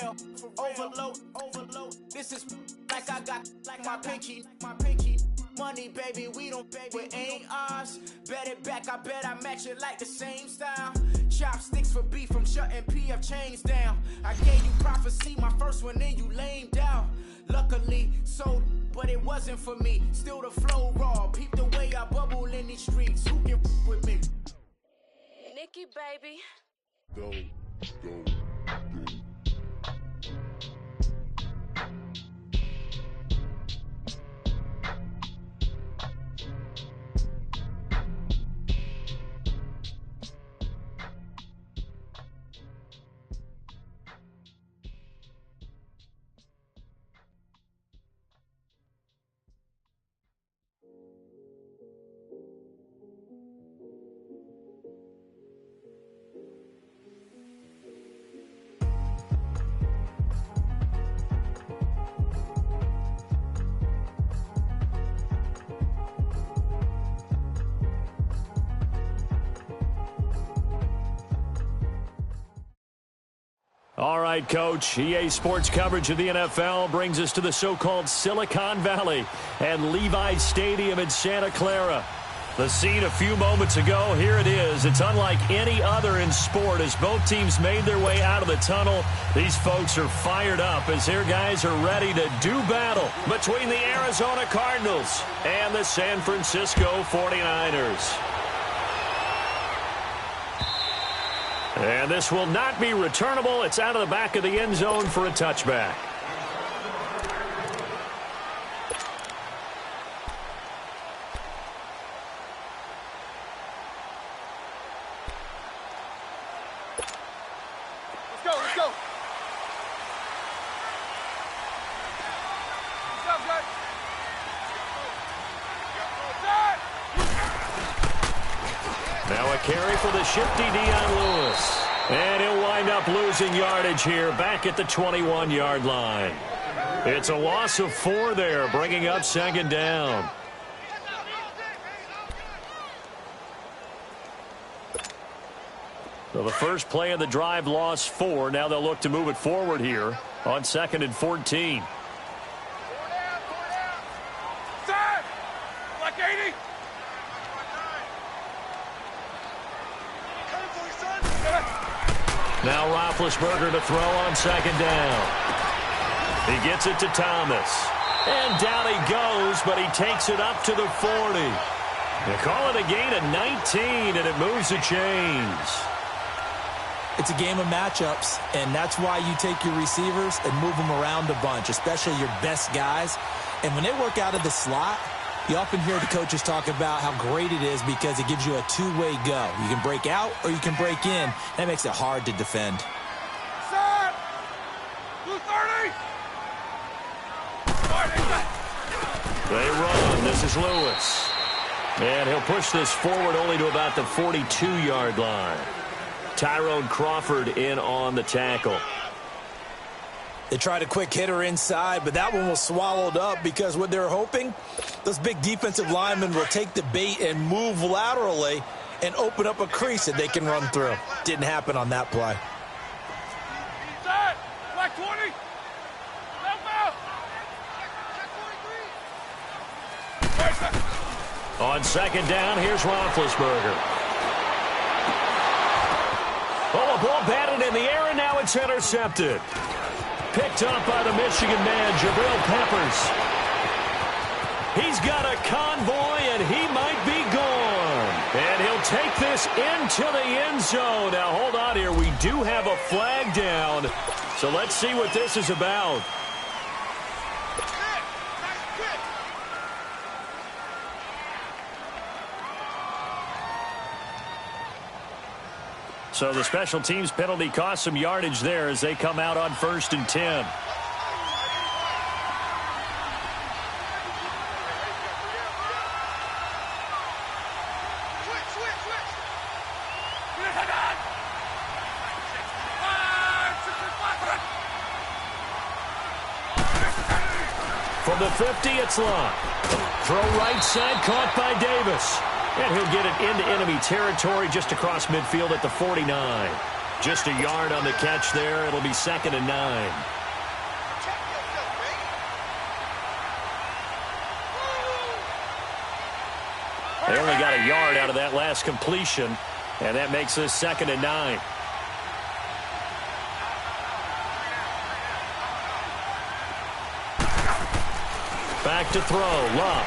real. Overload. This is like I got my pinky. Money, baby, we don't pay, it ain't ours. Bet it back, I bet I match it like the same style. Chopsticks for beef from shutting PF chains down. I gave you prophecy, my first one, then you lamed out. Luckily, sold, but it wasn't for me. Still the flow raw, peep the way I bubble in these streets. Who can with me? Nikki, baby. Go. All right, Coach. EA Sports coverage of the NFL brings us to the so-called Silicon Valley and Levi's Stadium in Santa Clara. The scene a few moments ago, here it is. It's unlike any other in sport as both teams made their way out of the tunnel. These folks are fired up as their guys are ready to do battle between the Arizona Cardinals and the San Francisco 49ers. And this will not be returnable. It's out of the back of the end zone for a touchback. Let's go. Now a carry for the shifty Dion Lewis. And he'll wind up losing yardage here back at the 21-yard line. It's a loss of 4 there, bringing up second down. So the first play of the drive lost 4. Now they'll look to move it forward here on 2nd and 14. Like 80. Now Roethlisberger to throw on second down. He gets it to Thomas. And down he goes, but he takes it up to the 40. They call it a gain of 19, and it moves the chains. It's a game of matchups, and that's why you take your receivers and move them around a bunch, especially your best guys. And when they work out of the slot, you often hear the coaches talk about how great it is because it gives you a two-way go. You can break out or you can break in. That makes it hard to defend. Set! Blue 30! They run. This is Lewis. And he'll push this forward only to about the 42-yard line. Tyrone Crawford in on the tackle. They tried a quick hitter inside, but that one was swallowed up because what they're hoping, those big defensive linemen will take the bait and move laterally and open up a crease that they can run through. Didn't happen on that play. Set! Black 20! Left out! On second down, here's Roethlisberger. Oh, a ball batted in the air, and now it's intercepted. Picked up by the Michigan man, Jabril Peppers. He's got a convoy, and he might be gone. And he'll take this into the end zone. Now, hold on here. We do have a flag down. So let's see what this is about. So the special teams penalty cost some yardage there as they come out on 1st and 10. From the 50, it's Locke. Throw right side, caught by Davis. And he'll get it into enemy territory just across midfield at the 49. Just a yard on the catch there. It'll be 2nd and 9. They only got a yard out of that last completion, and that makes this 2nd and 9. Back to throw. Love.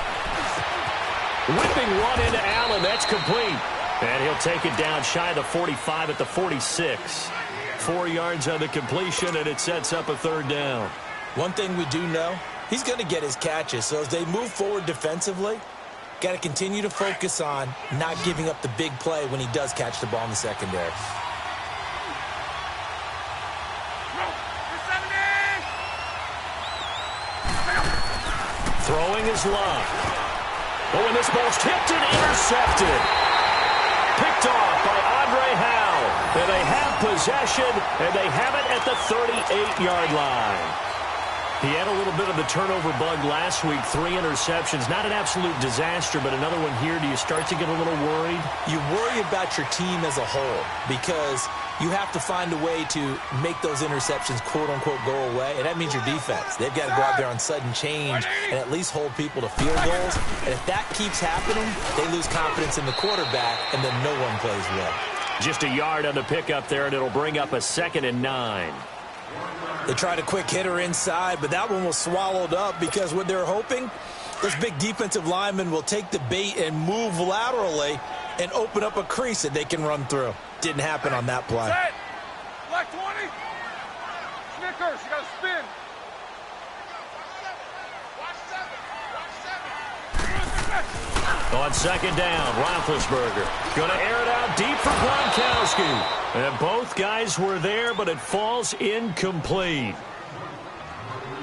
Whipping one into Allen. That's complete. And he'll take it down shy of the 45 at the 46. 4 yards on the completion, and it sets up a 3rd down. One thing we do know, he's going to get his catches. So as they move forward defensively, got to continue to focus on not giving up the big play when he does catch the ball in the secondary. Throwing is Love. Oh, and this ball's tipped and intercepted. Picked off by Andre Howell. And they have possession, and they have it at the 38-yard line. He had a little bit of the turnover bug last week. 3 interceptions. Not an absolute disaster, but another one here. Do you start to get a little worried? You worry about your team as a whole because you have to find a way to make those interceptions, quote-unquote, go away, and that means your defense. They've got to go out there on sudden change and at least hold people to field goals. And if that keeps happening, they lose confidence in the quarterback, and then no one plays well. Just a yard on the pickup there, and it'll bring up a 2nd and 9. They tried a quick hitter inside, but that one was swallowed up because what they're hoping, those big defensive linemen will take the bait and move laterally and open up a crease that they can run through. Didn't happen on that play. Set. Black 20. Snickers, you got to spin. On 2nd down, Roethlisberger going to air it out deep for Gronkowski. And both guys were there, but it falls incomplete.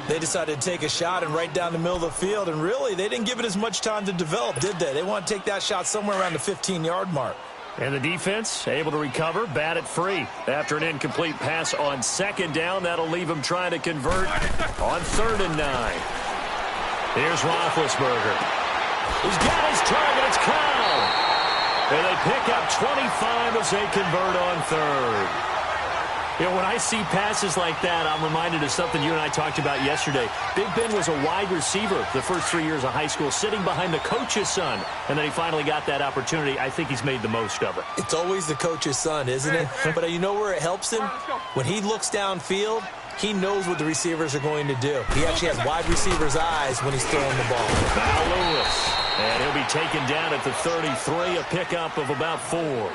They decided to take a shot and right down the middle of the field, and really, they didn't give it as much time to develop, did they? They want to take that shot somewhere around the 15-yard mark. And the defense able to recover, bat it free. After an incomplete pass on 2nd down, that'll leave them trying to convert on 3rd and 9. Here's Roethlisberger. He's got his target. It's Kyle. And they pick up 25 as they convert on 3rd. You know, when I see passes like that, I'm reminded of something you and I talked about yesterday. Big Ben was a wide receiver the first 3 years of high school, sitting behind the coach's son, and then he finally got that opportunity. I think he's made the most of it. It's always the coach's son, isn't it? But you know where it helps him? When he looks downfield, he knows what the receivers are going to do. He actually has wide receivers' eyes when he's throwing the ball. Now Lewis, and he'll be taken down at the 33, a pickup of about 4.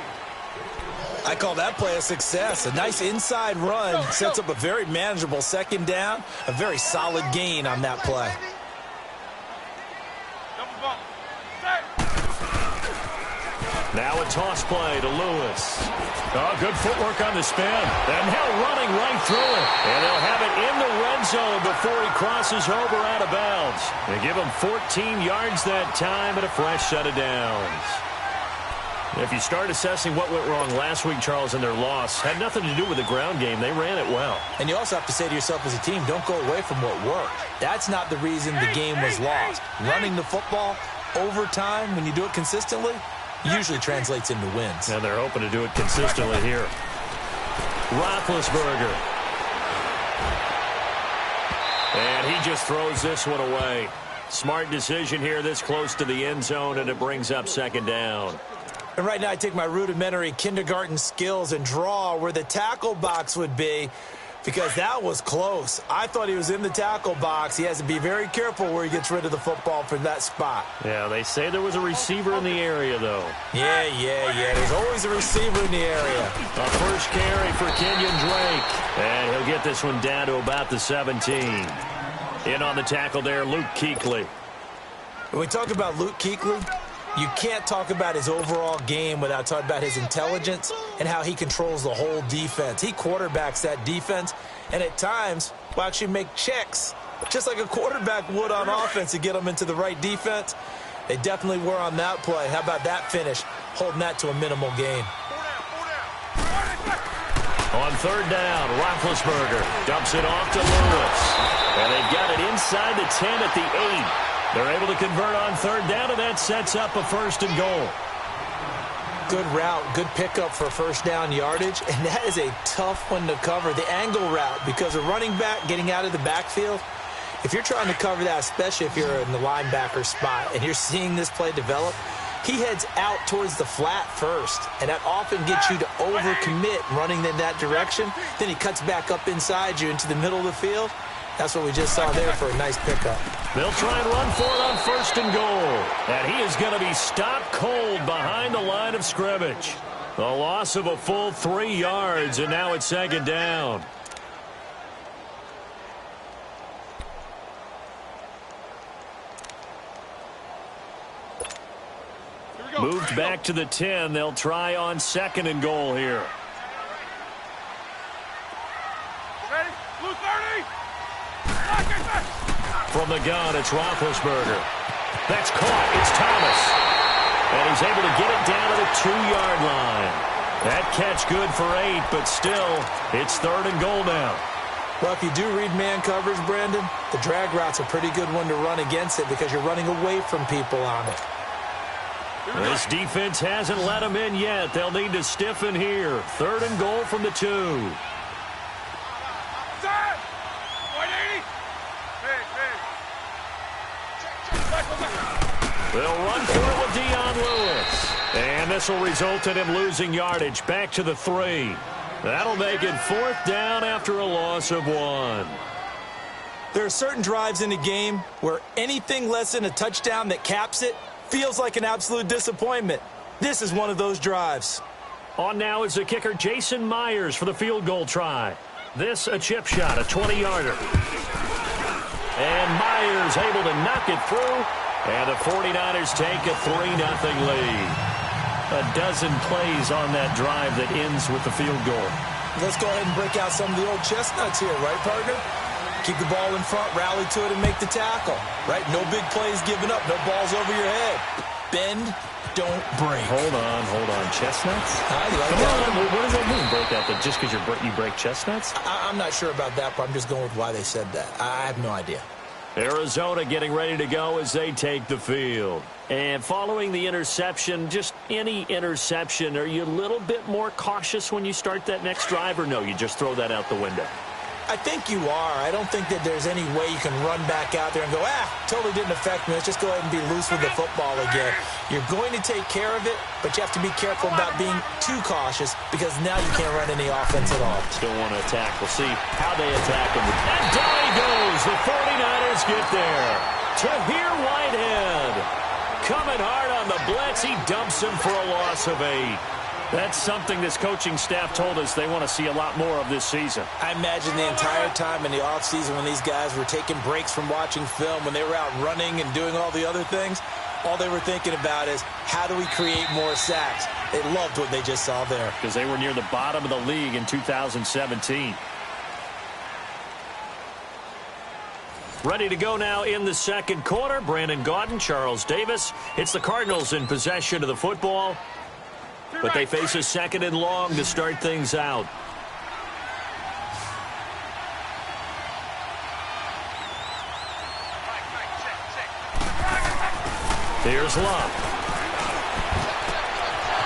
I call that play a success. A nice inside run sets up a very manageable 2nd down. A very solid gain on that play. Now a toss play to Lewis. Oh, good footwork on the spin. And now running right through it. And they'll have it in the red zone before he crosses over out of bounds. They give him 14 yards that time and a fresh set of downs. If you start assessing what went wrong last week, Charles, in their loss, had nothing to do with the ground game. They ran it well. And you also have to say to yourself as a team, don't go away from what worked. That's not the reason the game was lost. Running the football over time, when you do it consistently, usually translates into wins. And they're hoping to do it consistently here. Roethlisberger. And he just throws this one away. Smart decision here this close to the end zone, and it brings up 2nd down. And right now I take my rudimentary kindergarten skills and draw where the tackle box would be, because that was close. I thought he was in the tackle box. He has to be very careful where he gets rid of the football from that spot. Yeah, they say there was a receiver in the area, though. Yeah. There's always a receiver in the area. A first carry for Kenyon Drake. And he'll get this one down to about the 17. In on the tackle there, Luke Kuechly. When we talk about Luke Kuechly, you can't talk about his overall game without talking about his intelligence and how he controls the whole defense. He quarterbacks that defense, and at times will actually make checks, just like a quarterback would on offense to get them into the right defense. They definitely were on that play. How about that finish, holding that to a minimal gain. On 3rd down, Roethlisberger dumps it off to Lewis. And they've got it inside the 10 at the 8. They're able to convert on 3rd down, and that sets up a 1st and goal. good route, good pickup for first down yardage, and that is a tough one to cover, the angle route, because a running back getting out of the backfield, if you're trying to cover that, especially if you're in the linebacker spot and you're seeing this play develop, he heads out towards the flat first, and that often gets you to overcommit running in that direction. Then he cuts back up inside you into the middle of the field. That's what we just saw there for a nice pickup. They'll try and run for it on 1st and goal. And he is going to be stopped cold behind the line of scrimmage. A loss of a full 3 yards, and now it's 2nd down. Moved back to the 10. They'll try on 2nd and goal here. Ready? Blue 30. From the gun, it's Roethlisberger. That's caught. It's Thomas. And he's able to get it down to the 2-yard line. That catch good for 8, but still, it's 3rd and goal now. Well, if you do read man coverage, Brandon, the drag route's a pretty good one to run against it because you're running away from people on it. This defense hasn't let them in yet. They'll need to stiffen here. 3rd and goal from the 2. They'll run for it with Dion Lewis. And this will result in him losing yardage back to the 3. That'll make it 4th down after a loss of 1. There are certain drives in the game where anything less than a touchdown that caps it feels like an absolute disappointment. This is one of those drives. On now is the kicker Jason Myers for the field goal try. This a chip shot, a 20-yarder. And Myers able to knock it through. And the 49ers take a 3-0 lead. A dozen plays on that drive that ends with the field goal. Let's go ahead and break out some of the old chestnuts here, right, partner? Keep the ball in front, rally to it, and make the tackle, right? No big plays given up, no balls over your head. Bend, don't break. Hold on. Chestnuts? What does that mean, break out? That just because you break chestnuts? I'm not sure about that, but I'm just going with why they said that. I have no idea. Arizona getting ready to go as they take the field. And following the interception, just any interception, are you a little bit more cautious when you start that next drive, or no, you just throw that out the window? I think you are. I don't think that there's any way you can run back out there and go, totally didn't affect me. Let's just go ahead and be loose with the football again. You're going to take care of it, but you have to be careful about being too cautious because now you can't run any offense at all. Still want to attack. We'll see how they attack him. And down he goes. The 49ers get there. Tahir Whitehead coming hard on the blitz. He dumps him for a loss of 8. That's something this coaching staff told us they want to see a lot more of this season. I imagine the entire time in the offseason when these guys were taking breaks from watching film, when they were out running and doing all the other things, all they were thinking about is, how do we create more sacks? They loved what they just saw there. Because they were near the bottom of the league in 2017. Ready to go now in the second quarter. Brandon Gaudin, Charles Davis. It's the Cardinals in possession of the football. But they face a 2nd and long to start things out. Here's Love.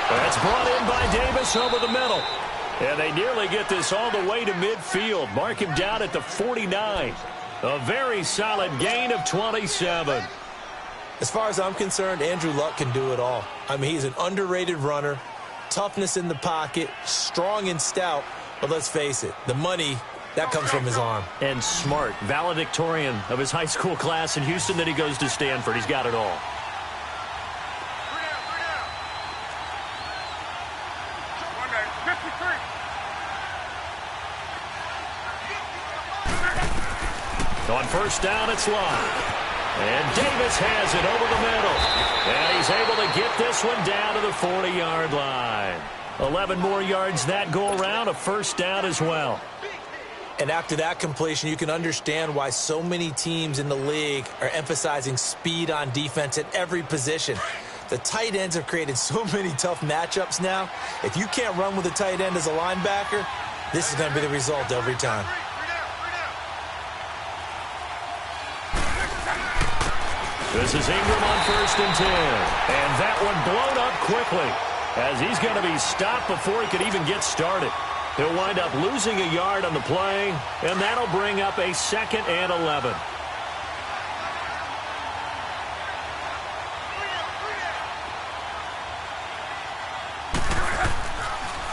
That's brought in by Davis over the middle. And they nearly get this all the way to midfield. Mark him down at the 49. A very solid gain of 27. As far as I'm concerned, Andrew Luck can do it all. I mean, he's an underrated runner. Toughness in the pocket, strong and stout, but let's face it, the money, that comes from his arm. And smart, valedictorian of his high school class in Houston, then he goes to Stanford. He's got it all. On first down, it's Love. And Davis has it over the middle. And he's able to get this one down to the 40-yard line. 11 more yards that go around, a first down as well. And after that completion, you can understand why so many teams in the league are emphasizing speed on defense at every position. The tight ends have created so many tough matchups now. If you can't run with a tight end as a linebacker, this is going to be the result every time. This is Ingram on 1st and 10. And that one blown up quickly. as he's going to be stopped before he could even get started. He'll wind up losing a yard on the play, and that'll bring up a 2nd and 11.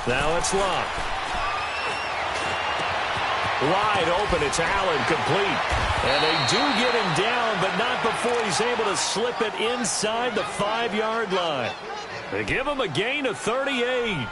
Now it's Luck. Wide open, it's Allen, complete. And they do get him down, but not before he's able to slip it inside the 5-yard line. They give him a gain of 38.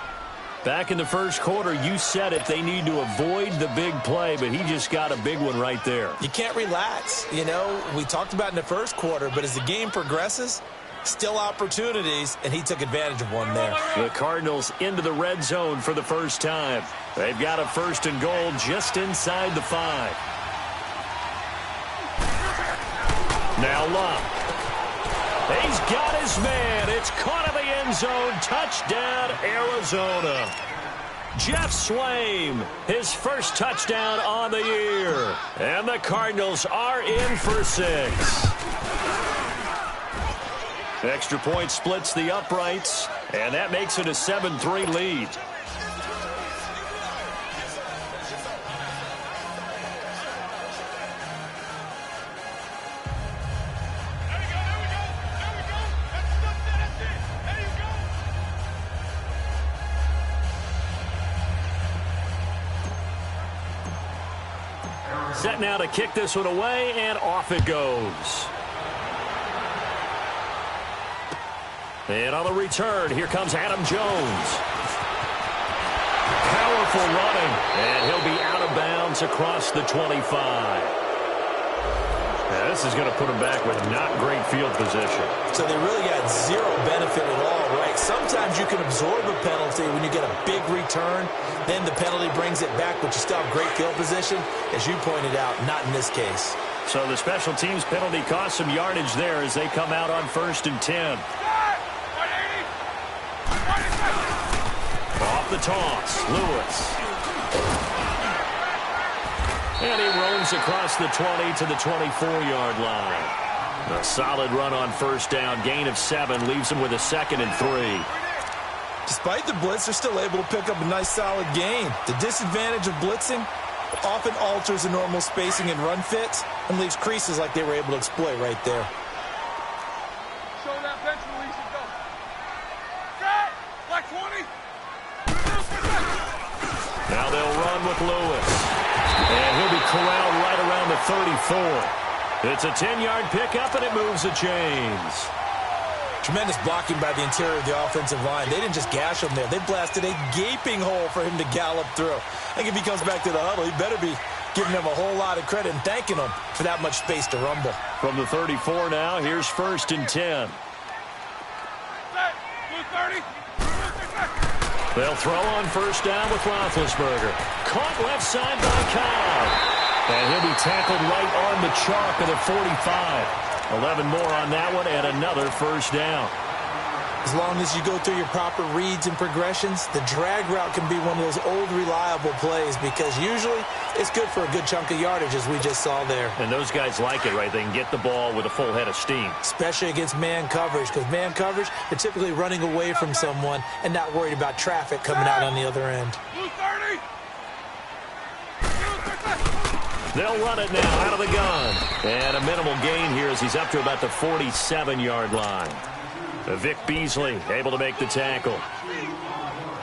Back in the first quarter, you said it, they need to avoid the big play, but he just got a big one right there. You can't relax. You know, we talked about in the first quarter, but as the game progresses, still opportunities, and he took advantage of one there. The Cardinals into the red zone for the first time. They've got a 1st and goal just inside the 5. Now Luck. He's got his man. It's caught in the end zone. Touchdown, Arizona. Jeff Swaim, his first touchdown on the year. And the Cardinals are in for 6. Extra point splits the uprights, and that makes it a 7-3 lead. Set now to kick this one away, and off it goes. And on the return, here comes Adam Jones. Powerful running, and he'll be out of bounds across the 25. Now, this is going to put him back with not great field position. So they really got zero benefit at all, right? Sometimes you can absorb a penalty when you get a big return. Then the penalty brings it back, but you still have great field position. As you pointed out, not in this case. So the special teams penalty cost some yardage there as they come out on 1st and 10. Off the toss, Lewis. And he roams across the 20 to the 24-yard line. A solid run on 1st down, gain of 7, leaves him with a 2nd and 3. Despite the blitz, they're still able to pick up a nice solid gain. The disadvantage of blitzing often alters the normal spacing and run fits and leaves creases like they were able to exploit right there. Show that bench release and go. Set! Black 20! Now they'll run with Lewis. And he'll be corralled right around the 34. It's a 10-yard pickup, and it moves the chains. Tremendous blocking by the interior of the offensive line. They didn't just gash him there. They blasted a gaping hole for him to gallop through. I think if he comes back to the huddle, he better be giving them a whole lot of credit and thanking them for that much space to rumble. From the 34 now, here's 1st and 10. They'll throw on 1st down with Roethlisberger. Caught left side by Cobb. And he'll be tackled right on the chalk of the 45. 11 more on that one, and another 1st down. As long as you go through your proper reads and progressions, the drag route can be one of those old reliable plays because usually it's good for a good chunk of yardage, as we just saw there. And those guys like it, right? They can get the ball with a full head of steam. Especially against man coverage, because man coverage, they're typically running away from someone and not worried about traffic coming out on the other end. They'll run it now out of the gun. And a minimal gain here as he's up to about the 47-yard line. Vic Beasley able to make the tackle.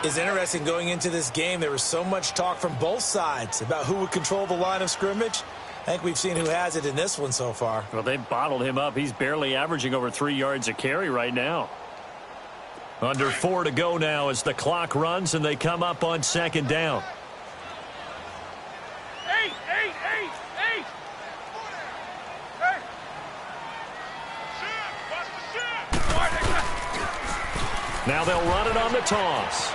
It's interesting going into this game. There was so much talk from both sides about who would control the line of scrimmage. I think we've seen who has it in this one so far. Well, they bottled him up. He's barely averaging over 3 yards a carry right now. Under 4 to go now as the clock runs and they come up on 2nd down. Now they'll run it on the toss.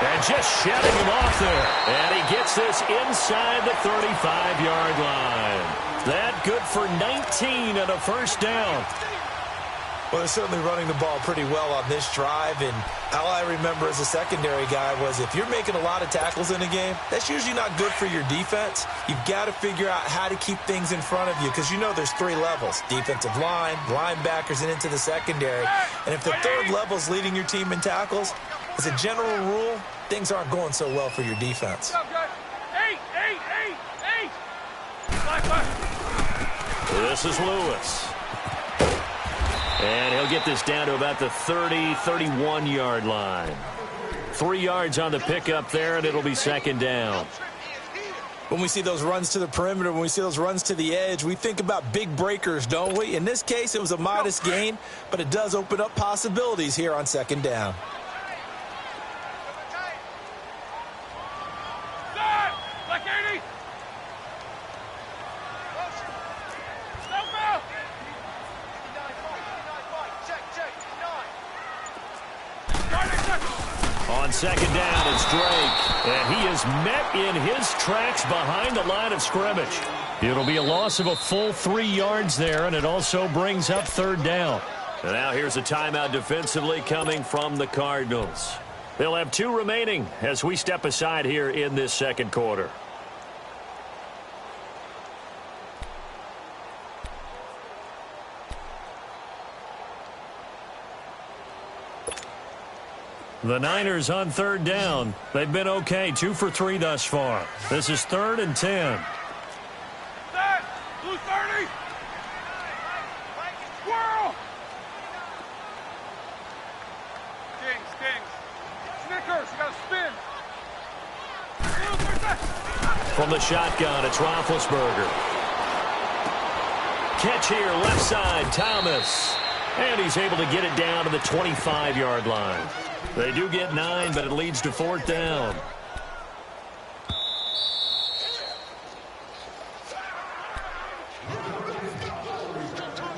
And just shedding him off there. And he gets this inside the 35-yard line. That good for 19 and a 1st down. Well, they're certainly running the ball pretty well on this drive, and all I remember as a secondary guy was if you're making a lot of tackles in a game, that's usually not good for your defense. You've got to figure out how to keep things in front of you because you know there's 3 levels, defensive line, linebackers, and into the secondary. And if the 3rd level is leading your team in tackles, as a general rule, things aren't going so well for your defense. This is Lewis. And he'll get this down to about the 30, 31-yard line. 3 yards on the pickup there, and it'll be second down. When we see those runs to the perimeter, when we see those runs to the edge, we think about big breakers, don't we? In this case, it was a modest gain, but it does open up possibilities here on second down. On second down, it's Drake, and he is met in his tracks behind the line of scrimmage. It'll be a loss of a full 3 yards there, and it also brings up third down. And now here's a timeout defensively coming from the Cardinals. They'll have 2 remaining as we step aside here in this second quarter. The Niners on third down. They've been okay, 2 for 3 thus far. This is 3rd and 10. Blue 30. Squirrel. Stings. Snickers, you gotta spin. From the shotgun, it's Roethlisberger. Catch here, left side, Thomas. And he's able to get it down to the 25-yard line. They do get 9, but it leads to 4th down.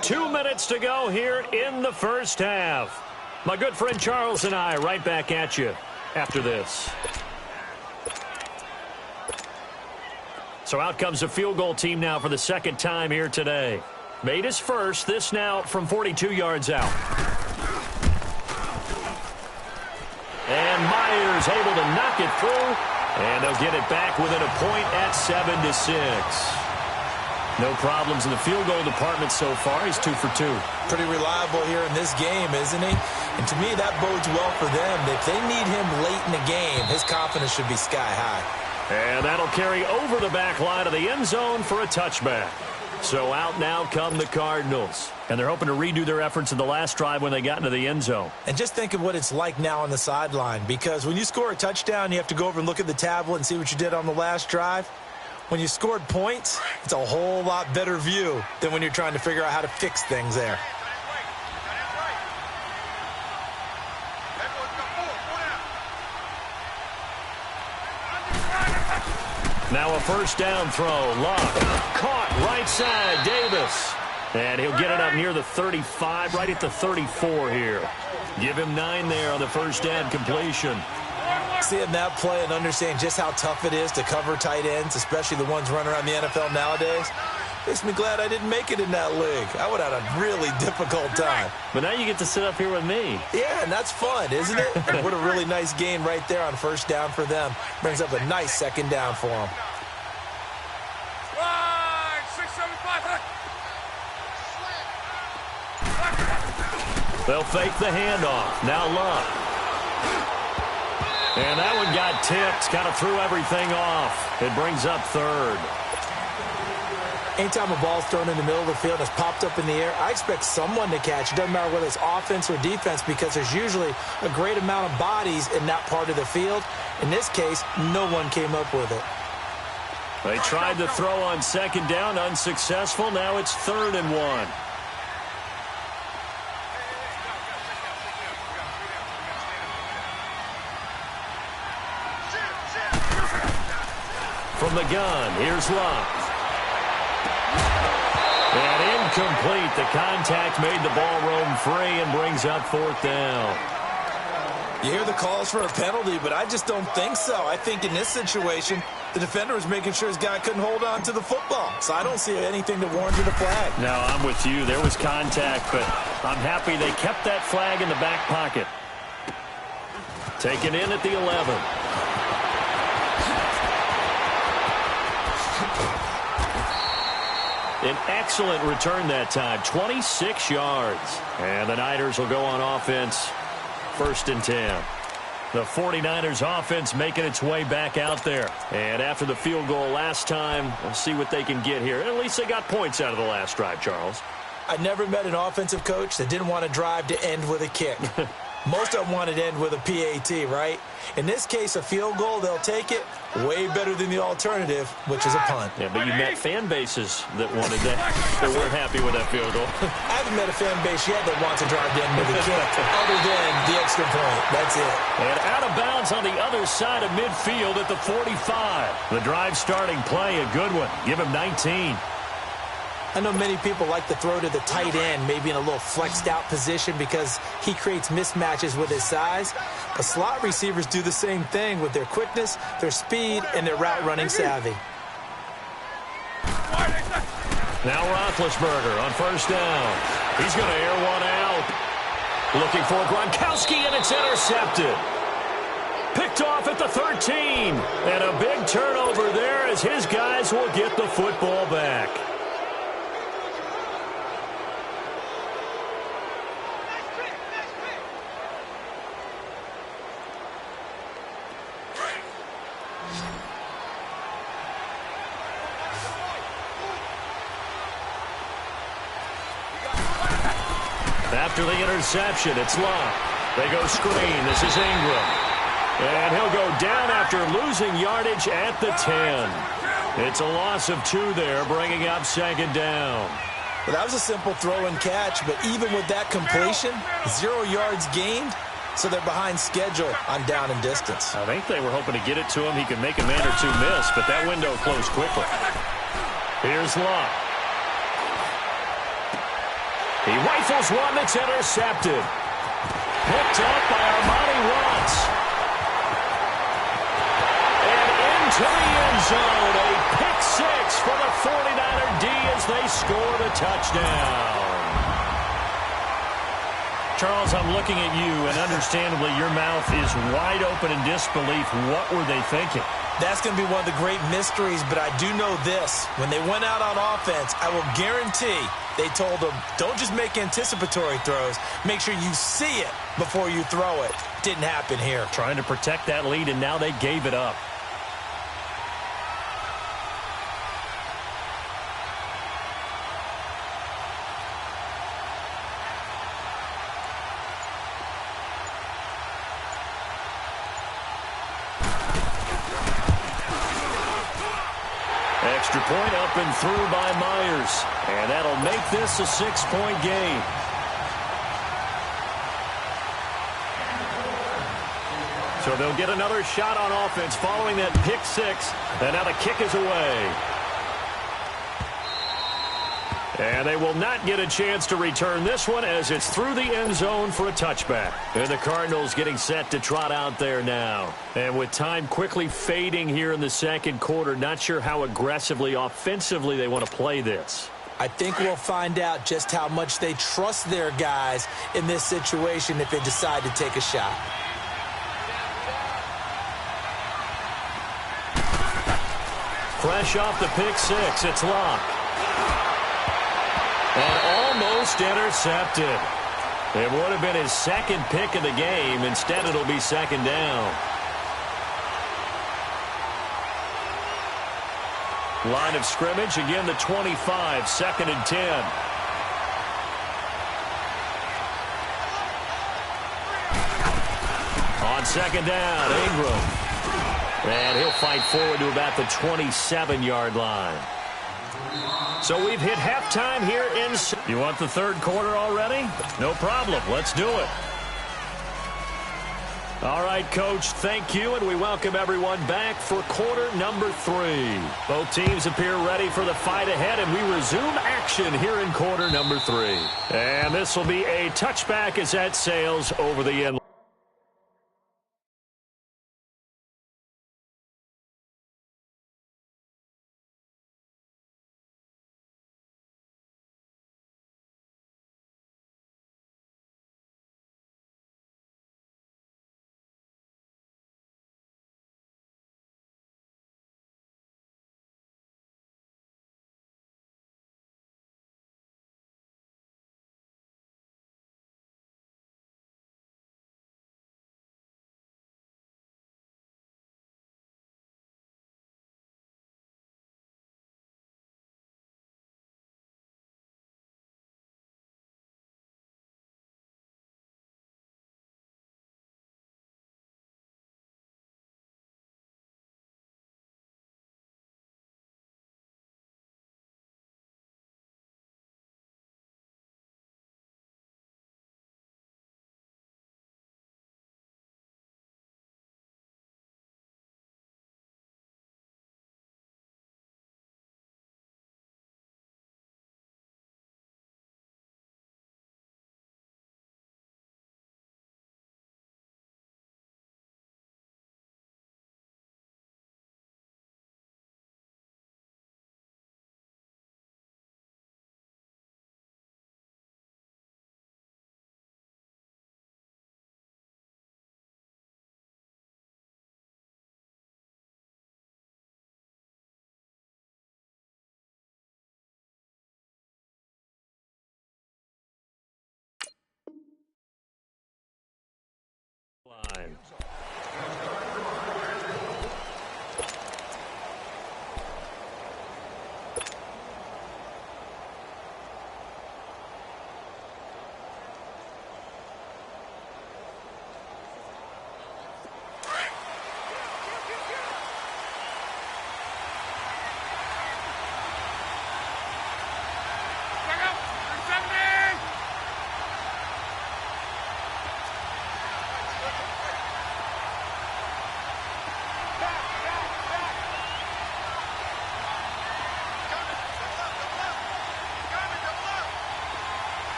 Two minutes to go here in the first half. My good friend Charles and I right back at you after this. So out comes the field goal team now for the second time here today. Made his first, this now from 42 yards out. And Myers able to knock it through, and they'll get it back within a point at 7-6. No problems in the field goal department so far. He's 2 for 2. Pretty reliable here in this game, isn't he? And to me, that bodes well for them. If they need him late in the game, his confidence should be sky high. And that'll carry over the back line of the end zone for a touchback. So out now come the Cardinals. And they're hoping to redo their efforts in the last drive when they got into the end zone. And just think of what it's like now on the sideline. Because when you score a touchdown, you have to go over and look at the tablet and see what you did on the last drive. When you scored points, it's a whole lot better view than when you're trying to figure out how to fix things there. Now a first down throw. Luck caught right side. Davis. And he'll get it up near the 35, right at the 34 here. Give him 9 there on the first down completion. Seeing that play and understanding just how tough it is to cover tight ends, especially the ones running around the NFL nowadays, makes me glad I didn't make it in that league. I would have had a really difficult time. But now you get to sit up here with me. Yeah, and that's fun, isn't it? And what a really nice gain right there on first down for them. Brings up a nice second down for them. They'll fake the handoff. Now Luck. And that one got tipped. Kind of threw everything off. It brings up third. Anytime a ball's thrown in the middle of the field and it's popped up in the air, I expect someone to catch. It doesn't matter whether it's offense or defense because there's usually a great amount of bodies in that part of the field. In this case, no one came up with it. They tried to throw on second down, unsuccessful. Now it's 3rd and 1. From the gun, here's Luck. And incomplete. The contact made the ball roam free and brings up 4th down. You hear the calls for a penalty, but I just don't think so. I think in this situation, The defender was making sure his guy couldn't hold on to the football. So I don't see anything that warranted a flag. No, I'm with you. There was contact, but I'm happy they kept that flag in the back pocket. Taken in at the 11. An excellent return that time, 26 yards. And the Niners will go on offense, 1st and 10. The 49ers offense making its way back out there. And after the field goal last time, we'll see what they can get here. At least they got points out of the last drive, Charles. I never met an offensive coach that didn't want to drive to end with a kick. Most of them wanted to end with a PAT, right? In this case, a field goal, they'll take it. Way better than the alternative, which is a punt. Yeah, but you met fan bases that wanted that, that weren't happy with that field goal. I haven't met a fan base yet that wants to drive to end with a kick, other than the extra point. That's it. And out of bounds on the other side of midfield at the 45. The drive starting play, a good one. Give him 19. I know many people like to throw to the tight end, maybe in a little flexed out position because he creates mismatches with his size. But slot receivers do the same thing with their quickness, their speed, and their route running savvy. Now Roethlisberger on 1st down. He's going to air one out. Looking for Gronkowski, and it's intercepted. Picked off at the 13. And a big turnover there as his guys will get the football back. After the interception, it's Locke. They go screen. This is Ingram. And he'll go down after losing yardage at the 10. It's a loss of 2 there, bringing up 2nd down. Well, that was a simple throw and catch, but even with that completion, 0 yards gained, so they're behind schedule on down and distance. I think they were hoping to get it to him. He could make a man or two miss, but that window closed quickly. Here's Locke. He rifles one that's intercepted. Picked up by Armani Watts. And into the end zone. A pick 6 for the 49er D as they score the touchdown. Charles, I'm looking at you, and understandably your mouth is wide open in disbelief. What were they thinking? That's going to be one of the great mysteries, but I do know this. When they went out on offense, I will guarantee they told them, don't just make anticipatory throws. Make sure you see it before you throw it. Didn't happen here. Trying to protect that lead, and now they gave it up. Extra point up and through by Myers. And that'll make this a 6-point game. So they'll get another shot on offense following that pick 6. And now the kick is away. And they will not get a chance to return this one as it's through the end zone for a touchback. And the Cardinals getting set to trot out there now. And with time quickly fading here in the 2nd quarter, not sure how aggressively, offensively they want to play this. I think we'll find out just how much they trust their guys in this situation if they decide to take a shot. Fresh off the pick 6, it's Locke. And almost intercepted. It would have been his 2nd pick of the game. Instead, it'll be 2nd down. Line of scrimmage, again the 25, 2nd and 10. On 2nd down, Ingram. And he'll fight forward to about the 27-yard line. So we've hit halftime here in... You want the 3rd quarter already? No problem. Let's do it. All right, Coach, thank you, and we welcome everyone back for quarter number 3. Both teams appear ready for the fight ahead, and we resume action here in quarter number 3. And this will be a touchback as that sails over the end.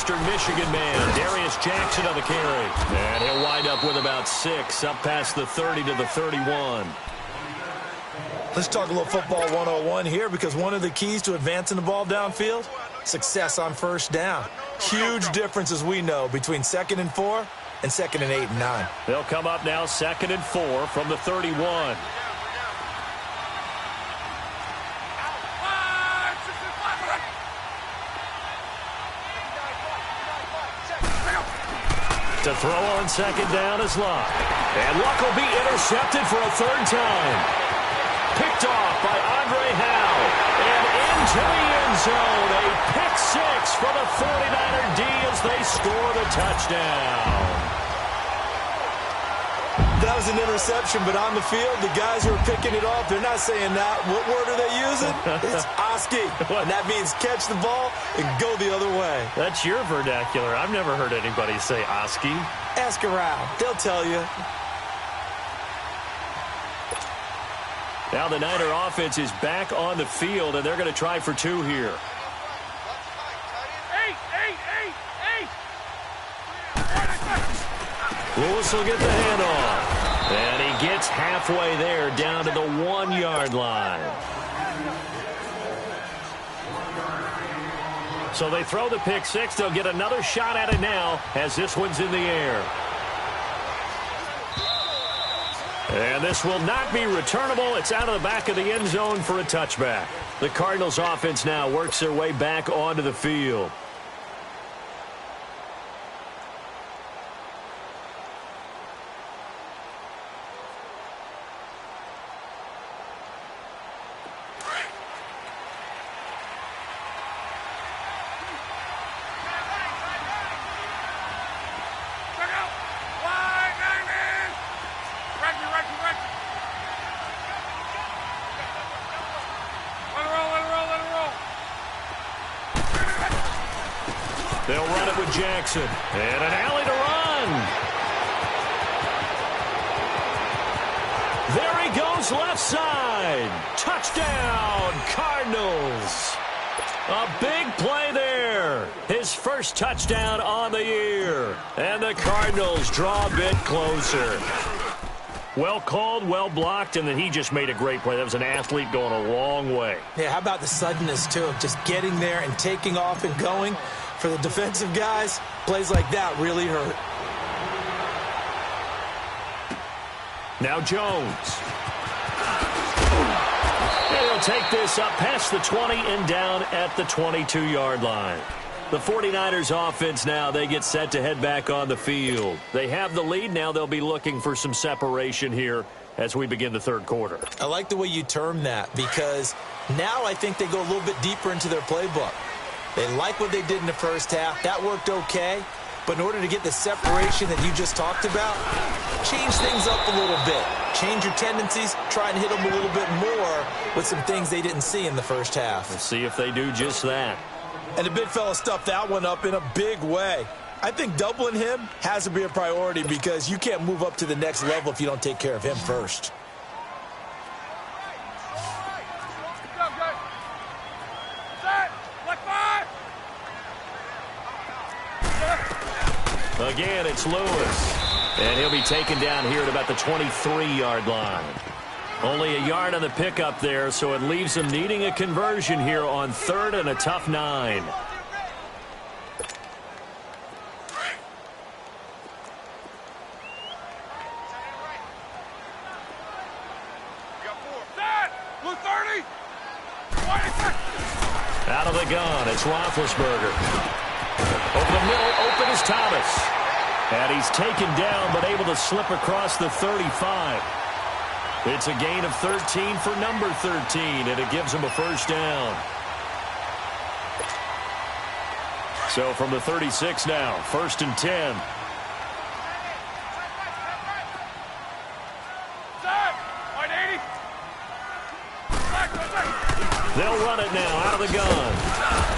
Western Michigan man, Darius Jackson on the carry. And he'll wind up with about 6, up past the 30 to the 31. Let's talk a little football 101 here, because one of the keys to advancing the ball downfield, success on first down. Huge difference, as we know, between 2nd and 4 and 2nd and 8 and 9. They'll come up now 2nd and 4 from the 31. To throw on 2nd down is Luck. And Luck will be intercepted for a 3rd time. Picked off by Andre Howe. And into the end zone. A pick 6 for the 49er D as they score the touchdown. That was an interception, but on the field, the guys who are picking it off, they're not saying that. What word are they using? It's Oski. And that means catch the ball and go the other way. That's your vernacular. I've never heard anybody say Oski. Ask around. They'll tell you. Now the Niner offense is back on the field, and they're going to try for 2 here. Lewis will get the handoff. And he gets halfway there, down to the 1-yard line. So they throw the pick 6. They'll get another shot at it now as this one's in the air. And this will not be returnable. It's out of the back of the end zone for a touchback. The Cardinals offense now works their way back onto the field. They'll run it with Jackson. And an alley to run. There he goes, left side. Touchdown, Cardinals. A big play there. His first touchdown on the year. And the Cardinals draw a bit closer. Well called, well blocked, and then he just made a great play. That was an athlete going a long way. Yeah, how about the suddenness, too, of just getting there and taking off and going? For the defensive guys, plays like that really hurt. Now Jones. And he'll take this up past the 20 and down at the 22-yard line. The 49ers offense now, they get set to head back on the field. They have the lead. Now they'll be looking for some separation here as we begin the 3rd quarter. I like the way you term that, because now I think they go a little bit deeper into their playbook. They like what they did in the first half. That worked okay. But in order to get the separation that you just talked about, change things up a little bit. Change your tendencies. Try and hit them a little bit more with some things they didn't see in the first half. We'll see if they do just that. And the big fella stuffed that one up in a big way. I think doubling him has to be a priority, because you can't move up to the next level if you don't take care of him first. Again, it's Lewis. And he'll be taken down here at about the 23-yard line. Only a yard on the pickup there, so it leaves them needing a conversion here on 3rd and a tough 9. Out of the gun, it's Roethlisberger. Over the middle, open is Thomas. And he's taken down, but able to slip across the 35. It's a gain of 13 for number 13, and it gives him a first down. So from the 36 now, 1st and 10. They'll run it now out of the gun.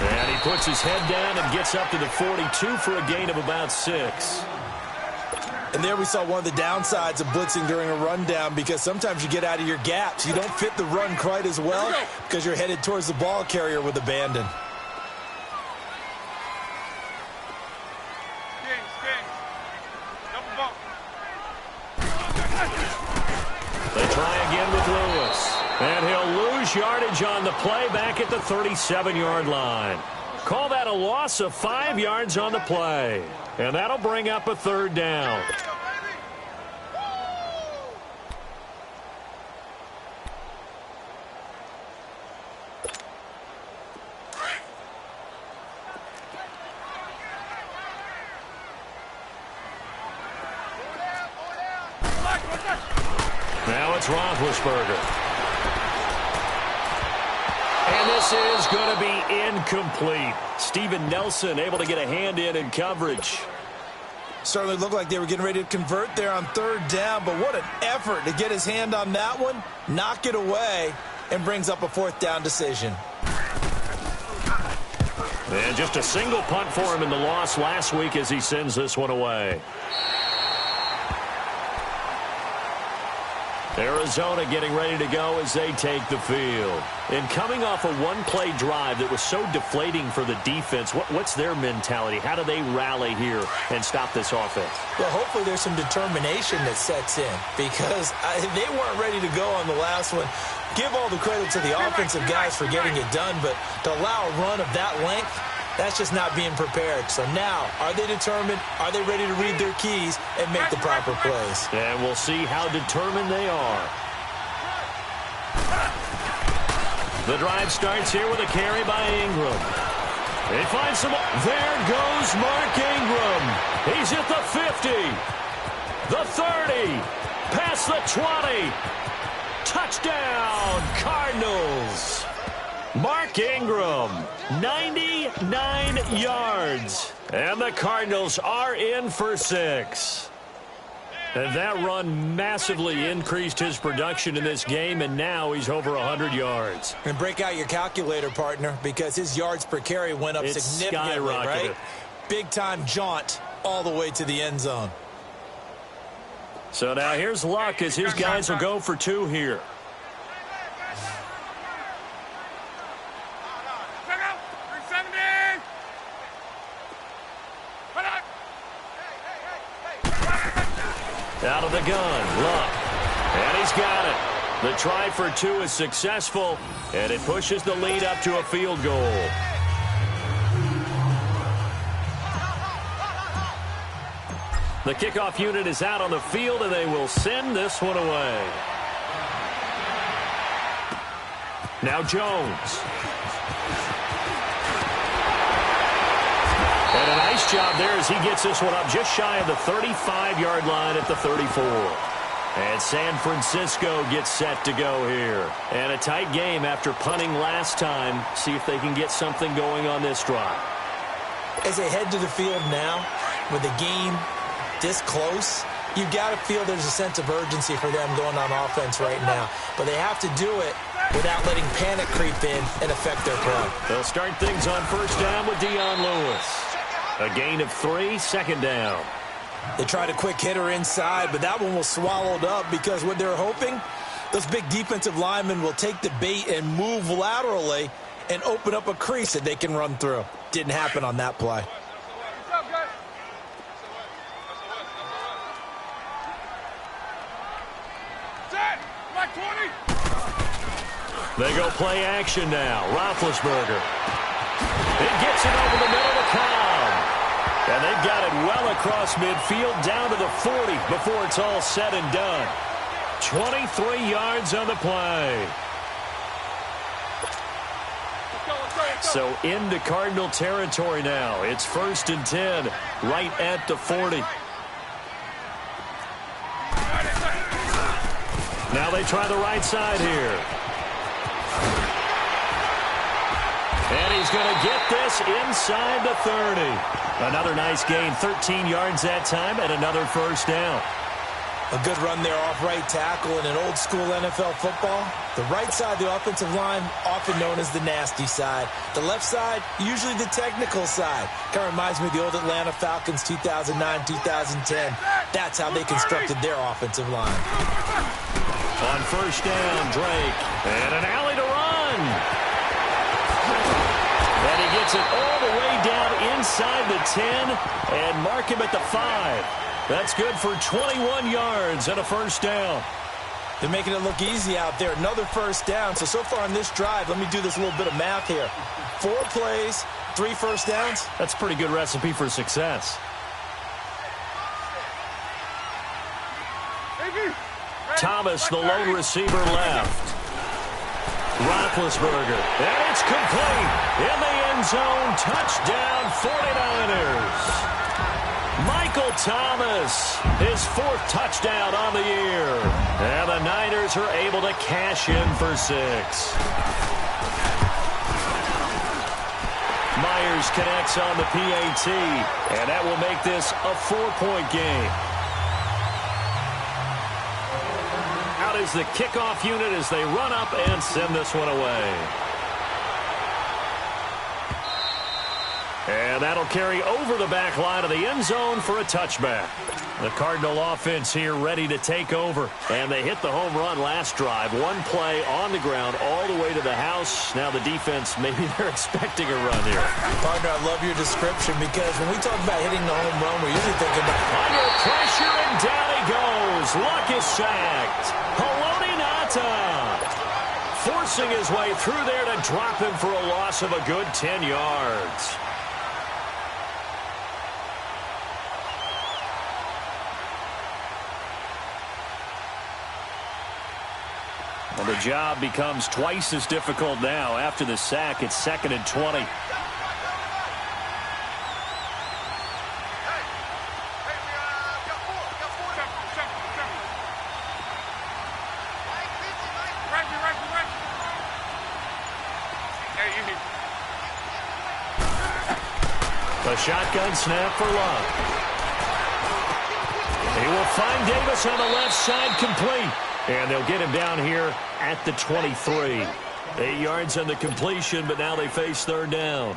And he puts his head down and gets up to the 42 for a gain of about 6. And there we saw one of the downsides of blitzing during a rundown, because sometimes you get out of your gaps. You don't fit the run quite as well because you're headed towards the ball carrier with abandon. They try again with Lewis. And he'll lose yardage on the play back at the 37-yard line. Call that a loss of 5 yards on the play. And that'll bring up a third down. Now it's Roethlisberger. And this is going to be incomplete. Steven Nelson able to get a hand in coverage. Certainly looked like they were getting ready to convert there on third down, but what an effort to get his hand on that one, knock it away, and brings up a fourth down decision. And just a single punt for him in the loss last week as he sends this one away. Arizona getting ready to go as they take the field. And coming off a one-play drive that was so deflating for the defense, what's their mentality? How do they rally here and stop this offense? Well, hopefully there's some determination that sets in because they weren't ready to go on the last one. Give all the credit to the offensive guys for getting it done, but to allow a run of that length, that's just not being prepared. So now, are they determined? Are they ready to read their keys and make the proper plays? And we'll see how determined they are. The drive starts here with a carry by Ingram. He finds some. There goes Mark Ingram. He's at the 50, the 30, past the 20. Touchdown, Cardinals. Mark Ingram, 99 yards. And the Cardinals are in for 6. And that run massively increased his production in this game, and now he's over 100 yards. And break out your calculator, partner, because his yards per carry went up significantly, right? Big-time jaunt all the way to the end zone. So now here's Luck as his guys will go for 2 here. Out of the gun, Luck. And he's got it. The try for 2 is successful, and it pushes the lead up to a field goal. The kickoff unit is out on the field, and they will send this one away. Now Jones. And a nice job there as he gets this one up just shy of the 35-yard line at the 34. And San Francisco gets set to go here. And a tight game after punting last time. See if they can get something going on this drive. As they head to the field now, with the game this close, you've got to feel there's a sense of urgency for them going on offense right now. But they have to do it without letting panic creep in and affect their play. They'll start things on first down with Dion Lewis. A gain of 3, second down. They tried a quick hitter inside, but that one was swallowed up because what they're hoping, those big defensive linemen will take the bait and move laterally and open up a crease that they can run through. Didn't happen on that play. They go play action now. Roethlisberger. It gets it over the middle of the Cobb. And they've got it well across midfield down to the 40 before it's all said and done. 23 yards on the play. So into Cardinal territory now. It's 1st and 10 right at the 40. Now they try the right side here. And he's going to get this inside the 30. Another nice gain, 13 yards that time, and another first down. A good run there off right tackle in an old-school NFL football. The right side, the offensive line, often known as the nasty side. The left side, usually the technical side. Kind of reminds me of the old Atlanta Falcons 2009-2010. That's how they constructed their offensive line. On first down, Drake. And an alley to run. And he gets it all the way down inside the 10 and mark him at the 5. That's good for 21 yards and a first down. They're making it look easy out there. Another first down. So far on this drive, let me do this little bit of math here. 4 plays, 3 first downs. That's a pretty good recipe for success. Thomas, the lone receiver, left. Roethlisberger, and it's complete. In the end zone, touchdown 49ers. Michael Thomas, his 4th touchdown on the year. And the Niners are able to cash in for 6. Myers connects on the PAT, and that will make this a 4-point game. Out is the kickoff unit as they run up and send this one away. And that'll carry over the back line of the end zone for a touchback. The Cardinal offense here ready to take over. And they hit the home run last drive. 1 play on the ground all the way to the house. Now the defense, maybe they're expecting a run here. Partner, I love your description because when we talk about hitting the home run, we're usually thinking about under pressure, and down he goes. Luck is sacked. Haloti Ngata forcing his way through there to drop him for a loss of a good 10 yards. Well, the job becomes twice as difficult now. After the sack, it's 2nd and 20. A shotgun snap for Luck. He will find Davis on the left side, complete. And they'll get him down here at the 23. 8 yards on the completion, but now they face 3rd down.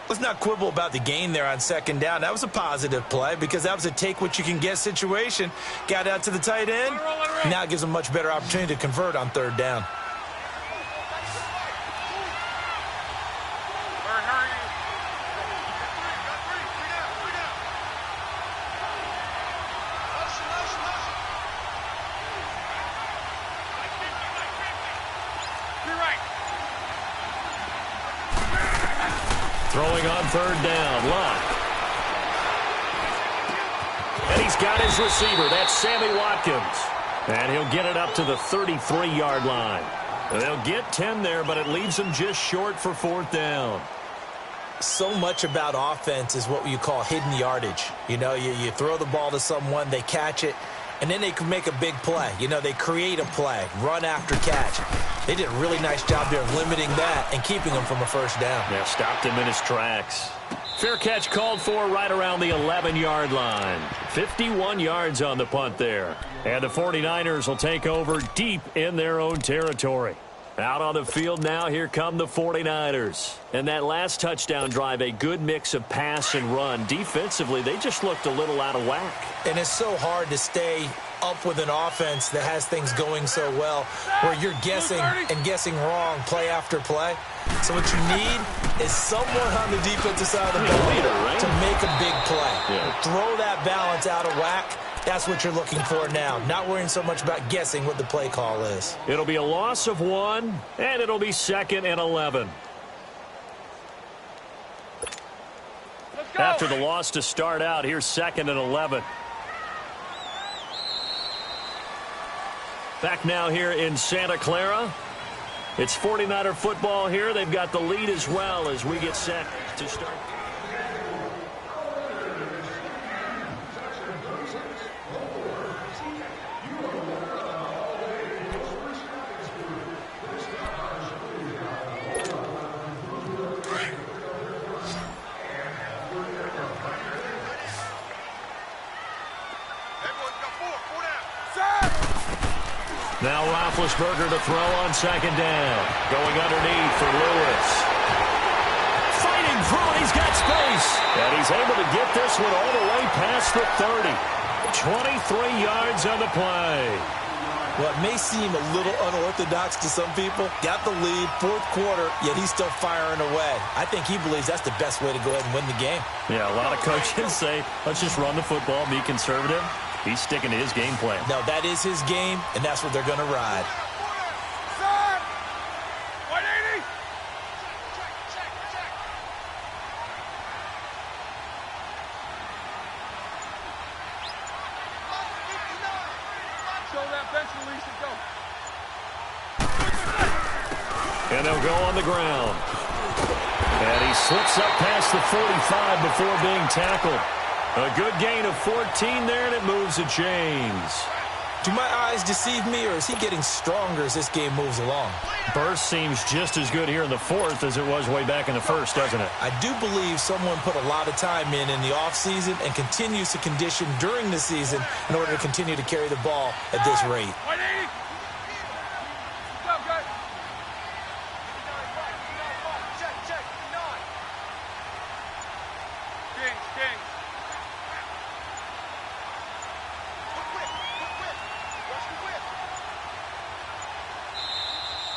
Let's not quibble about the gain there on 2nd down. That was a positive play because that was a take-what-you-can-get situation. Got out to the tight end. Now it gives them a much better opportunity to convert on 3rd down. Throwing on 3rd down, Luck. And he's got his receiver. That's Sammy Watkins. And he'll get it up to the 33-yard line. They'll get 10 there, but it leaves them just short for 4th down. So much about offense is what you call hidden yardage. You know, you throw the ball to someone, they catch it, and then they can make a big play. You know, they create a play, run after catch. They did a really nice job there of limiting that and keeping him from a 1st down. Yeah, stopped him in his tracks. Fair catch called for right around the 11-yard line. 51 yards on the punt there. And the 49ers will take over deep in their own territory. Out on the field now, here come the 49ers. And that last touchdown drive, a good mix of pass and run. Defensively, they just looked a little out of whack. And it's so hard to stay up with an offense that has things going so well, where you're guessing and guessing wrong play after play. So what you need is someone on the defensive side of the ball to make a big play. Yeah. Throw that balance out of whack. That's what you're looking for now. Not worrying so much about guessing what the play call is. It'll be a loss of 1, and it'll be 2nd and 11. After the loss to start out, here's 2nd and 11. Back now here in Santa Clara. It's 49er football here. They've got the lead as well as we get set to start. Now Roethlisberger to throw on 2nd down. Going underneath for Lewis. Fighting through it. He's got space. And he's able to get this one all the way past the 30. 23 yards on the play. Well, it may seem a little unorthodox to some people. Got the lead, fourth quarter, yet he's still firing away. I think he believes that's the best way to go ahead and win the game. Yeah, a lot of coaches say, let's just run the football, be conservative. He's sticking to his game plan. No, that is his game, and that's what they're going to ride. And they'll go on the ground. And he slips up past the 45 before being tackled. A good gain of 14 there, and it moves the chains. Do my eyes deceive me, or is he getting stronger as this game moves along? Burst seems just as good here in the fourth as it was way back in the first, doesn't it? I do believe someone put a lot of time in the offseason and continues to condition during the season in order to continue to carry the ball at this rate.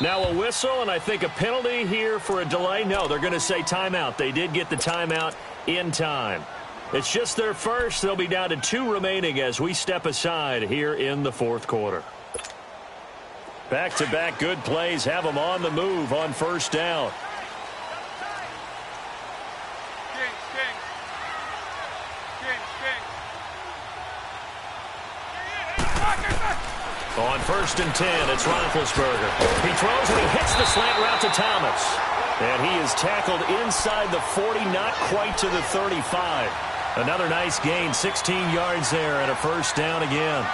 Now a whistle, and I think a penalty here for a delay. No, they're going to say timeout. They did get the timeout in time. It's just their first. They'll be down to 2 remaining as we step aside here in the fourth quarter. Back-to-back good plays have them on the move on first down. On first and 10, it's Roethlisberger. He throws and he hits the slant route to Thomas. And he is tackled inside the 40, not quite to the 35. Another nice gain, 16 yards there, and a first down again.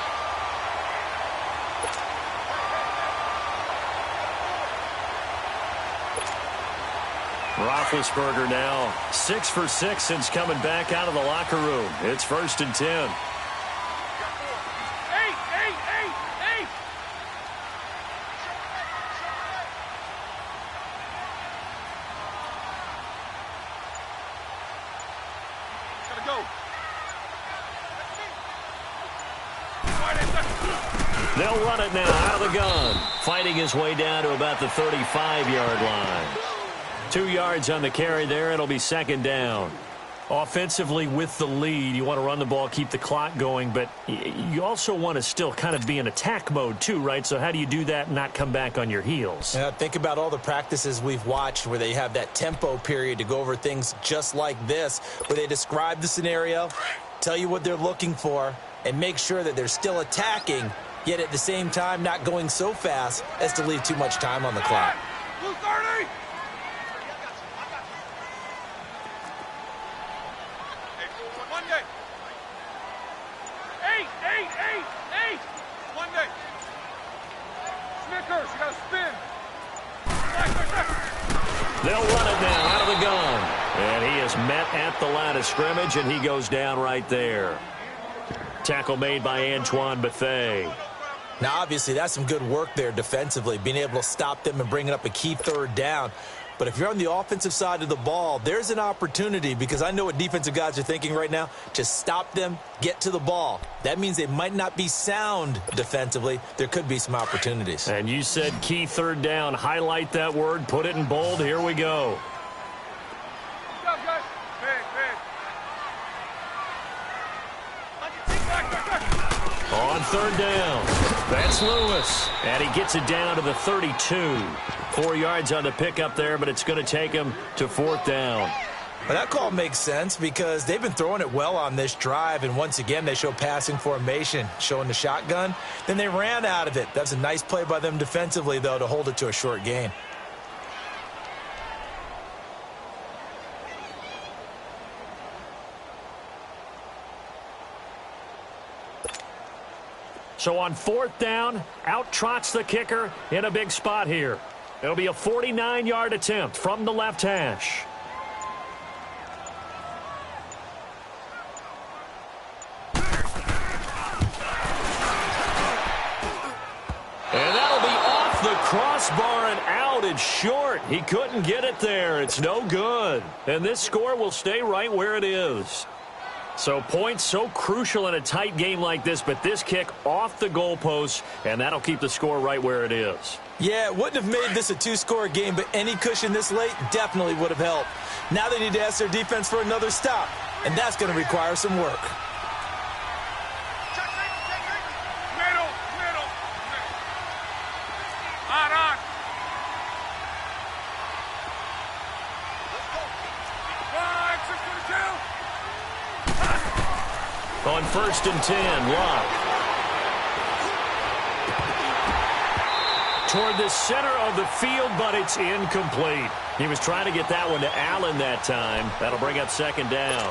Roethlisberger now 6 for 6 since coming back out of the locker room. It's first and 10. They'll run it now out of the gun. Fighting his way down to about the 35-yard line. 2 yards on the carry there. It'll be second down. Offensively with the lead, you want to run the ball, keep the clock going, but you also want to still kind of be in attack mode too, right? So how do you do that and not come back on your heels? Yeah, think about all the practices we've watched where they have that tempo period to go over things just like this, where they describe the scenario, tell you what they're looking for, and make sure that they're still attacking, yet at the same time not going so fast as to leave too much time on the clock. They'll run it now out of the gun. And he is met at the line of scrimmage, and he goes down right there. Tackle made by Antoine Bethea. Now, obviously, that's some good work there defensively, being able to stop them and bringing up a key third down. But if you're on the offensive side of the ball, there's an opportunity, because I know what defensive guys are thinking right now. Just stop them, get to the ball. That means they might not be sound defensively. There could be some opportunities. And you said key third down. Highlight that word. Put it in bold. Here we go. On third down, that's Lewis. And he gets it down to the 32. 4 yards on the pickup there, but it's going to take him to fourth down. Well, that call makes sense because they've been throwing it well on this drive, and once again they show passing formation, showing the shotgun. Then they ran out of it. That's a nice play by them defensively, though, to hold it to a short gain. So on fourth down, out trots the kicker in a big spot here. It'll be a 49-yard attempt from the left hash. And that'll be off the crossbar and out. It's short. He couldn't get it there. It's no good. And this score will stay right where it is. So points so crucial in a tight game like this, but this kick off the goalpost, and that'll keep the score right where it is. Yeah, it wouldn't have made this a two-score game, but any cushion this late definitely would have helped. Now they need to ask their defense for another stop, and that's going to require some work. Middle. On. On 1st and 10, Locke. Toward the center of the field, but it's incomplete. He was trying to get that one to Allen that time. That'll bring up 2nd down.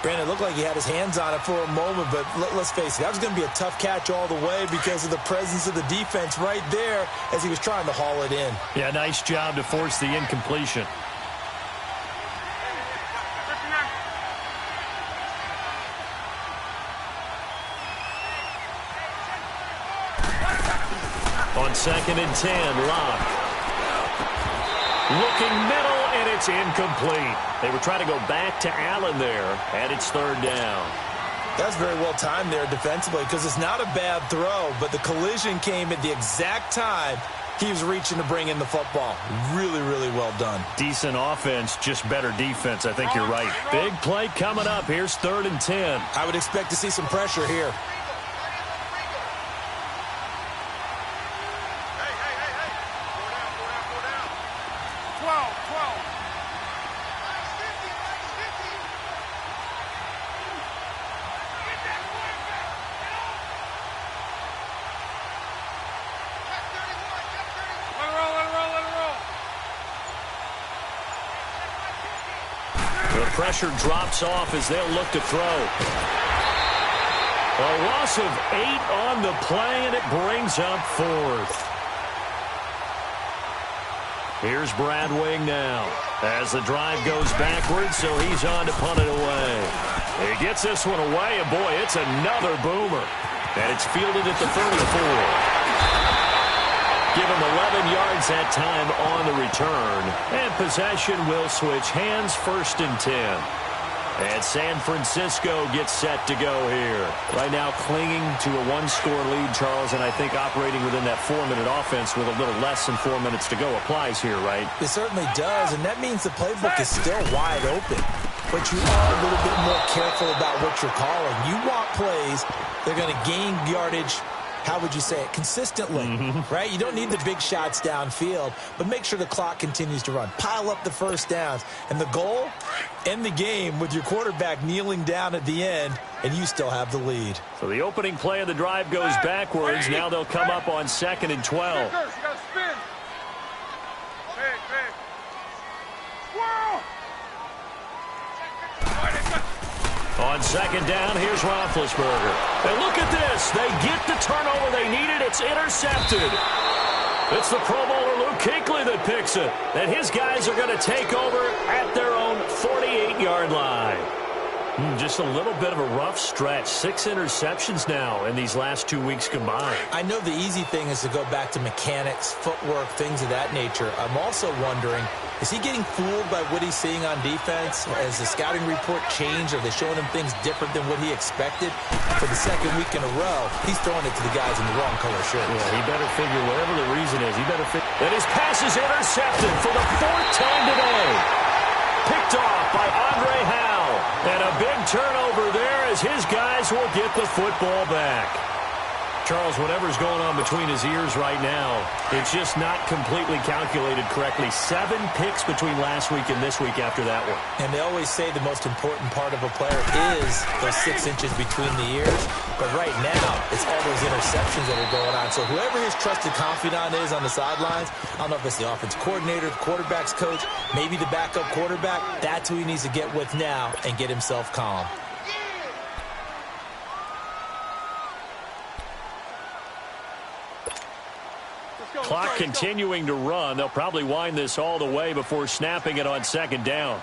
Brandon, it looked like he had his hands on it for a moment, but let's face it, that was going to be a tough catch all the way because of the presence of the defense right there as he was trying to haul it in. Yeah, nice job to force the incompletion. On 2nd and 10, Locke. Looking middle, and it's incomplete. They were trying to go back to Allen there, and it's 3rd down. That's very well timed there defensively because it's not a bad throw, but the collision came at the exact time he was reaching to bring in the football. Really, really well done. Decent offense, just better defense. I think you're right. Big play coming up. Here's 3rd and 10. I would expect to see some pressure here. Pressure drops off as they'll look to throw. A loss of 8 on the play, and it brings up 4th. Here's Brad Wing now as the drive goes backwards, so he's on to punt it away. He gets this one away, and boy, it's another boomer. And it's fielded at the 34. Give him 11 yards that time on the return. And possession will switch hands, 1st and 10. And San Francisco gets set to go here. Right now clinging to a 1-score lead, Charles, and I think operating within that 4-minute offense with a little less than 4 minutes to go applies here, right? It certainly does, and that means the playbook is still wide open. But you are a little bit more careful about what you're calling. You want plays, they're going to gain yardage, how would you say it, consistently, right? You don't need the big shots downfield, but make sure the clock continues to run. Pile up the first downs. And the goal, end the game with your quarterback kneeling down at the end, and you still have the lead. So the opening play of the drive goes backwards. Now they'll come up on 2nd and 12. On 2nd down, here's Roethlisberger. And look at this. They get the turnover they needed. It's intercepted. It's the Pro Bowler Luke Kuechly that picks it. And his guys are going to take over at their own 48-yard line. Just a little bit of a rough stretch. 6 interceptions now in these last 2 weeks combined. I know the easy thing is to go back to mechanics, footwork, things of that nature. I'm also wondering, is he getting fooled by what he's seeing on defense? Has the scouting report changed? Are they showing him things different than what he expected? For the 2nd week in a row, he's throwing it to the guys in the wrong color shirt. Yeah, he better figure whatever the reason is. He better figure. And his pass is intercepted for the 4th time today. Picked off by Andre Howell. And a big turnover there as his guys will get the football back. Charles, whatever's going on between his ears right now, it's just not completely calculated correctly. 7 picks between last week and this week after that one. And they always say the most important part of a player is those 6 inches between the ears. But right now, it's all those interceptions that are going on. So whoever his trusted confidant is on the sidelines, I don't know if it's the offense coordinator, the quarterback's coach, maybe the backup quarterback, that's who he needs to get with now and get himself calm. Clock continuing to run. They'll probably wind this all the way before snapping it on 2nd down.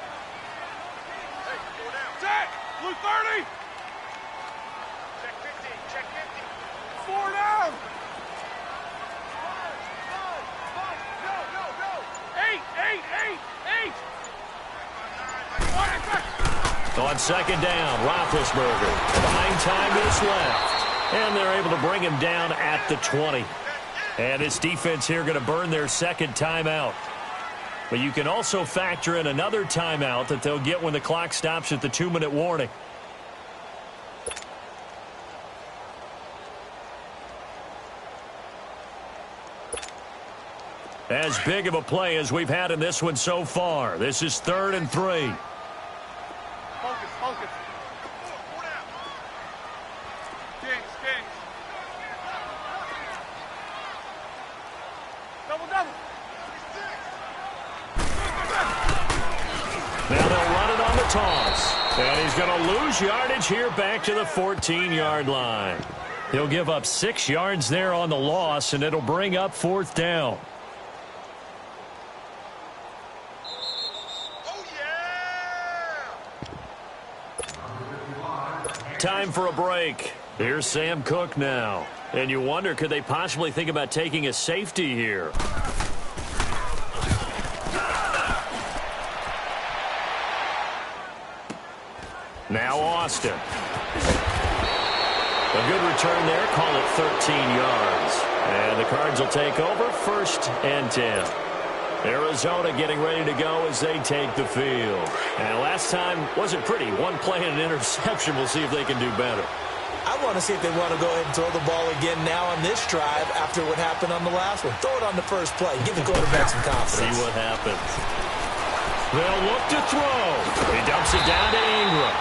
Set! Blue 30! Check 50, check 50. 4 down! 8! On On second down, Roethlisberger. Behind time is left. And they're able to bring him down at the 20. And this defense here going to burn their second timeout. But you can also factor in another timeout that they'll get when the clock stops at the 2-minute warning. As big of a play as we've had in this one so far. This is 3rd and 3. Focus, focus. Kings. Double. Now they'll run it on the toss. And he's going to lose yardage here back to the 14-yard line. He'll give up 6 yards there on the loss, and it'll bring up 4th down. Time for a break. Here's Sam Cook now. And you wonder, could they possibly think about taking a safety here? Now Austin. A good return there. Call it 13 yards. And the Cards will take over 1st and 10. Arizona getting ready to go as they take the field. And last time wasn't pretty. One play and an interception. We'll see if they can do better. I want to see if they want to go ahead and throw the ball again now on this drive after what happened on the last one. Throw it on the first play. Give the quarterback some confidence. See what happens. They'll look to throw. He dumps it down to Ingram.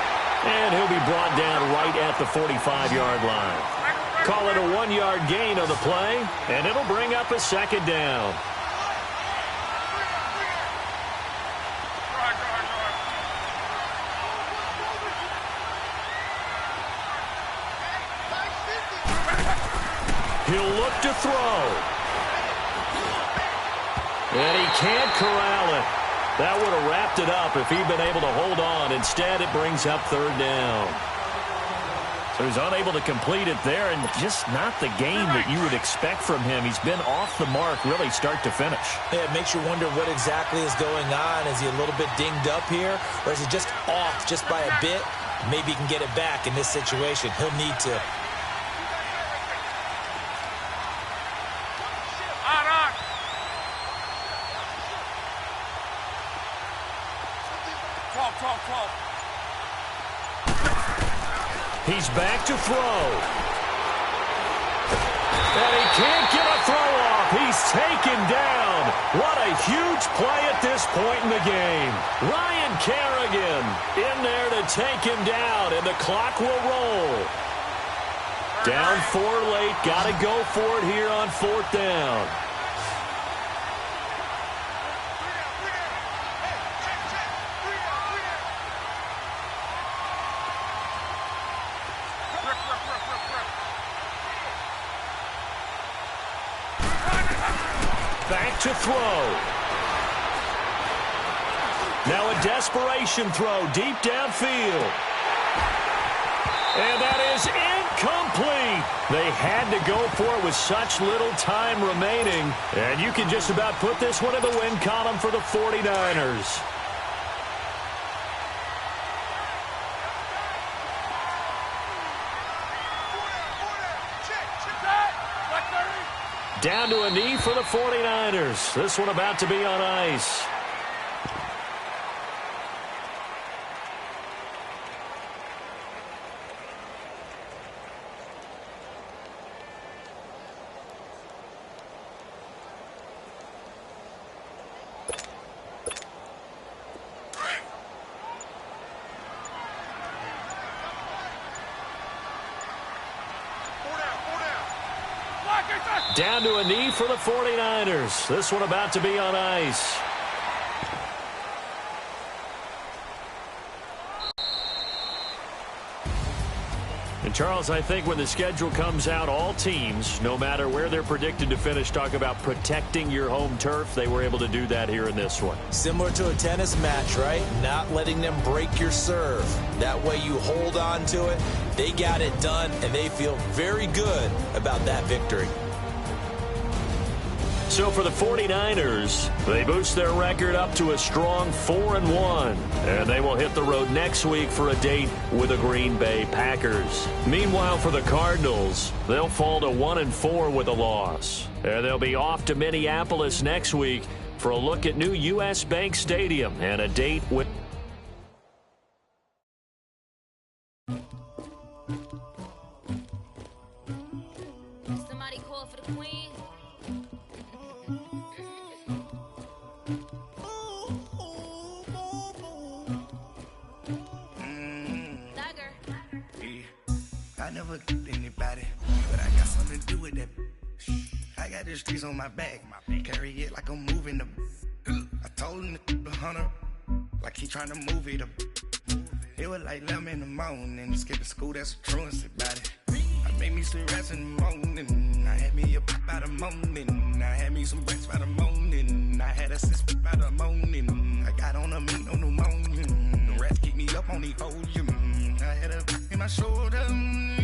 And he'll be brought down right at the 45-yard line. Call it a 1-yard gain on the play, and it'll bring up a 2nd down. He'll look to throw. And he can't corral it. That would have wrapped it up if he'd been able to hold on. Instead, it brings up 3rd down. So he's unable to complete it there, and just not the game that you would expect from him. He's been off the mark really start to finish. Yeah, it makes you wonder what exactly is going on. Is he a little bit dinged up here, or is he just off just by a bit? Maybe he can get it back in this situation. He'll need to. He's back to throw. And he can't get a throw off. He's taken down. What a huge play at this point in the game. Ryan Kerrigan in there to take him down, and the clock will roll. Down 4 late. Got to go for it here on 4th down. Back to throw. Now a desperation throw deep downfield. And that is incomplete. They had to go for it with such little time remaining. And you can just about put this one in the win column for the 49ers. Down to a knee for the 49ers. This one about to be on ice. Down to a knee for the 49ers. This one about to be on ice. And Charles, I think when the schedule comes out, all teams, no matter where they're predicted to finish, talk about protecting your home turf. They were able to do that here in this one. Similar to a tennis match, right? Not letting them break your serve. That way you hold on to it. They got it done, and they feel very good about that victory. so for the 49ers, they boost their record up to a strong 4-1. And they will hit the road next week for a date with the Green Bay Packers. Meanwhile, for the Cardinals, they'll fall to 1-4 with a loss. And they'll be off to Minneapolis next week for a look at new U.S. Bank Stadium and a date with... Somebody call for the queen. I never killed anybody, but I got something to do with that. I got the streets on my back, carry it like I'm moving the. I told him the hunter, like he trying to move it up. It was like 11 in the morning, skipping school, that's a truancy about it. I made me some rats in the morning, I had me a pop by the morning, I had me some bricks by the morning, I had a sis by the morning, I got on a meat on the morning, the rats keep me up on the volume, I had a in my shoulder.